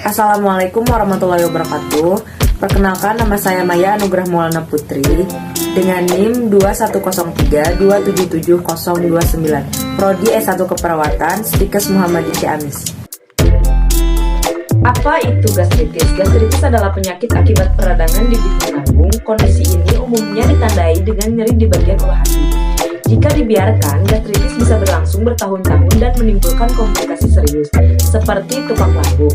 Assalamualaikum warahmatullahi wabarakatuh. Perkenalkan, nama saya Maya Anugrah Maulana Putri dengan NIM 21130277029, Prodi S1 Keperawatan, Stikes Muhammadiyah Ciamis. Apa itu gastritis? Gastritis adalah penyakit akibat peradangan di dinding lambung. Kondisi ini umumnya ditandai dengan nyeri di bagian ulu hati. Jika dibiarkan, gastritis bisa berlangsung bertahun-tahun dan menimbulkan komplikasi serius, seperti tupak lambung.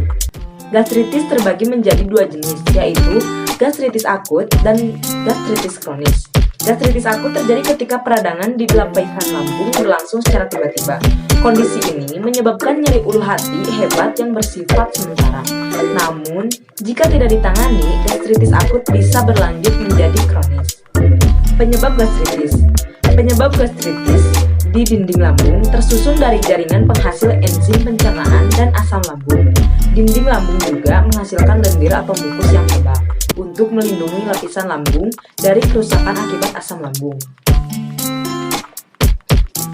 Gastritis terbagi menjadi dua jenis, yaitu gastritis akut dan gastritis kronis. Gastritis akut terjadi ketika peradangan di lapisan lambung berlangsung secara tiba-tiba. Kondisi ini menyebabkan nyeri ulu hati hebat yang bersifat sementara. Namun, jika tidak ditangani, gastritis akut bisa berlanjut menjadi kronis. Penyebab gastritis. Penyebab gastritis di dinding lambung tersusun dari jaringan penghasil enzim pencernaan dan asam lambung. Dinding lambung juga menghasilkan lendir atau mukus yang tebal untuk melindungi lapisan lambung dari kerusakan akibat asam lambung.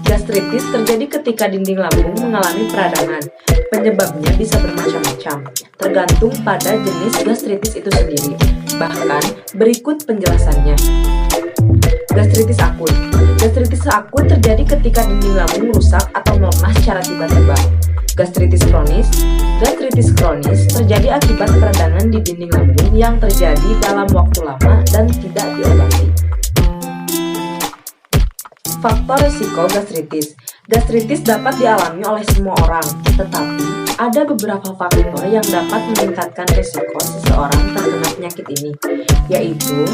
Gastritis terjadi ketika dinding lambung mengalami peradangan. Penyebabnya bisa bermacam-macam, tergantung pada jenis gastritis itu sendiri. Bahkan, berikut penjelasannya. Gastritis akut. Gastritis akut terjadi ketika dinding lambung rusak atau melemah secara tiba-tiba. Gastritis kronis. Gastritis kronis terjadi akibat peradangan di dinding lambung yang terjadi dalam waktu lama dan tidak diobati. Faktor risiko gastritis. Gastritis dapat dialami oleh semua orang, tetapi ada beberapa faktor yang dapat meningkatkan risiko seseorang terkena penyakit ini, yaitu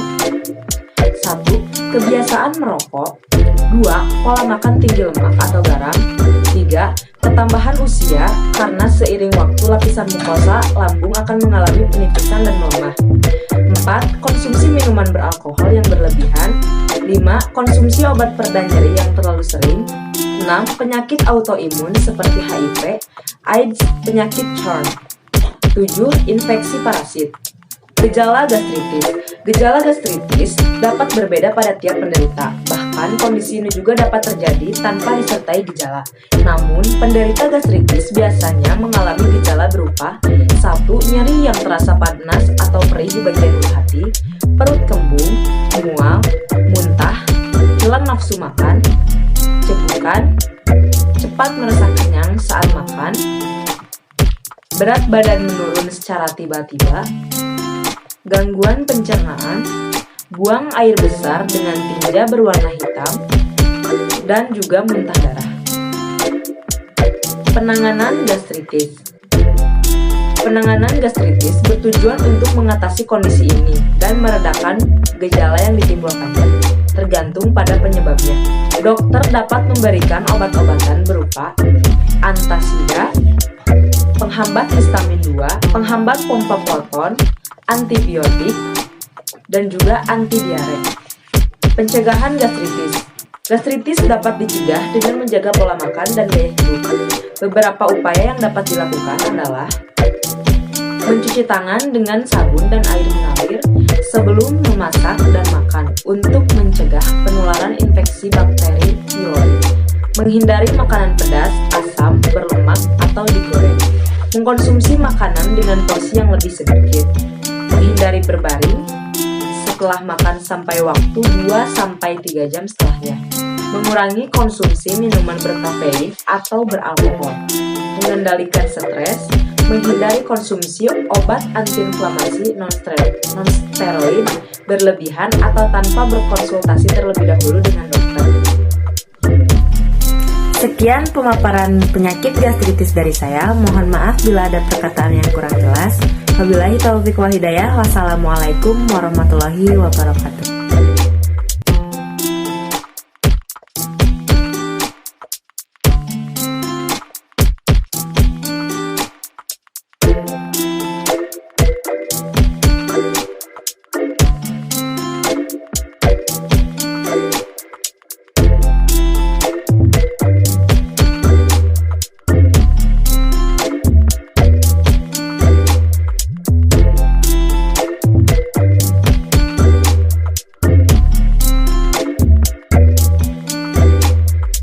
1. Kebiasaan merokok. 2. Pola makan tinggi lemak atau garam. 3. Ketambahan usia, karena seiring waktu lapisan mukosa lambung akan mengalami penipisan dan melemah. 4. Konsumsi minuman beralkohol yang berlebihan. 5. Konsumsi obat pereda nyeri yang terlalu sering. 6. Penyakit autoimun seperti HIV, AIDS, penyakit Crohn. 7. Infeksi parasit. Gejala gastritis. Gejala gastritis dapat berbeda pada tiap penderita. Bahkan kondisi ini juga dapat terjadi tanpa disertai gejala. Namun, penderita gastritis biasanya mengalami gejala berupa 1. Nyeri yang terasa panas atau perih di bagian ulu hati, perut kembung, mual, muntah, hilang nafsu makan, cekukan, cepat merasa kenyang saat makan, berat badan menurun secara tiba-tiba, gangguan pencernaan, buang air besar dengan tinja berwarna hitam, dan juga muntah darah. Penanganan gastritis. Penanganan gastritis bertujuan untuk mengatasi kondisi ini dan meredakan gejala yang ditimbulkannya, tergantung pada penyebabnya. Dokter dapat memberikan obat-obatan berupa antasida, penghambat histamin 2, penghambat pompa proton, antibiotik, dan juga antidiare. Pencegahan gastritis. Gastritis dapat dicegah dengan menjaga pola makan dan gaya hidup. Beberapa upaya yang dapat dilakukan adalah mencuci tangan dengan sabun dan air mengalir sebelum memasak dan makan untuk mencegah penularan infeksi bakteri pylori. Menghindari makanan pedas, asam, berlemak, atau digoreng. Mengkonsumsi makanan dengan porsi yang lebih sedikit. Menghindari berbaring setelah makan sampai waktu 2-3 jam setelahnya. Mengurangi konsumsi minuman berkafein atau beralkohol. Mengendalikan stres. Menghindari konsumsi obat antiinflamasi non-steroid berlebihan atau tanpa berkonsultasi terlebih dahulu dengan dokter. Sekian pemaparan penyakit gastritis dari saya. Mohon maaf bila ada perkataan yang kurang jelas. Wabillahi taufiq wal hidayah. Wassalamualaikum warahmatullahi wabarakatuh.